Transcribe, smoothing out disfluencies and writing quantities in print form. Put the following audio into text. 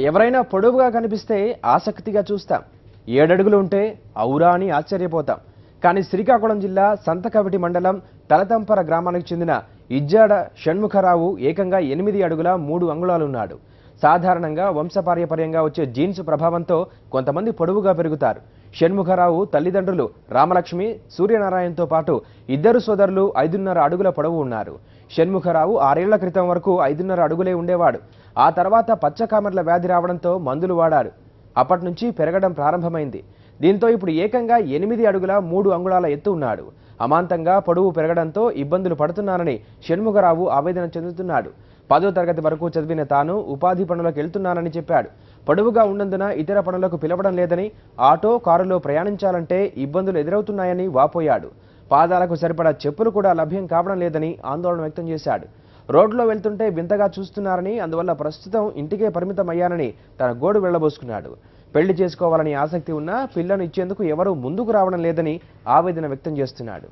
ఎవరైనా పొడవుగా కనిపిస్తే ఆసక్తిగా చూస్తాం. 7 అడుగులు ఉంటే ఔరా అని ఆశ్చర్యపోతాం. కానీ శ్రీకాకుళం జిల్లా సంతకవిటి మండలం తలతంపర గ్రామానికి చెందిన ఇజ్జాడ షణ్ముఖరావు ఏకంగా 8 అడుగుల 3 అంగుళాలున్నాడు. సాధారణంగా వంశపార్యపర్యంగా వచ్చే జీన్స్ ప్రభావంతో కొంతమంది పొడవుగా పెరుగుతారు. షణ్ముఖరావు తల్లిదండ్రులు రామలక్ష్మి, సూర్యనారాయణతో పాటు ఇద్దరు సోదరులు 5.5 అడుగుల పొడవు ఉన్నారు. షణ్ముఖరావు 6 ఏళ్ల క్రితం వరకు 5.5 అడుగులే ఉండేవాడు. ఆ తర్వాత పచ్చకామెర్ల వ్యాధి రావడంతో మందులు వాడారు. అప్పటి నుంచి పెరగడం ప్రారంభమైంది. దీంతో ఇప్పుడు ఏకంగా 8 అడుగుల 3 అంగుళాల ఎత్తు ఉన్నాడు. అమాంతంగా పొడవు పెరగడంతో ఇబ్బందులు పడుతున్నానని షణ్ముఖరావు ఆవేదన చెందుతున్నాడు. 10వ తరగతి వరకు చదివిన తాను ఉపాధి పనులకు వెళ్తున్నానని చెప్పాడు. పొడవుగా ఉన్నందున ఇతర పనులకు పిలవడం లేదని, ఆటో, కారులో ప్రయాణించాలంటే ఇబ్బందులు ఎదురవుతున్నాయని వాపోయాడు. పాదాలకు సరిపడా చెప్పులు కూడా లభ్యం కావడం లేదని ఆందోళన వ్యక్తం చేశాడు. రోడ్లో వెళ్తుంటే వింతగా చూస్తున్నారని, అందువల్ల ప్రస్తుతం ఇంటికే పరిమితమయ్యానని తన గోడు వెళ్లబోసుకున్నాడు. పెళ్లి చేసుకోవాలని ఆసక్తి ఉన్నా పిల్లను ఇచ్చేందుకు ఎవరూ ముందుకు రావడం లేదని ఆవేదన వ్యక్తం చేస్తున్నాడు.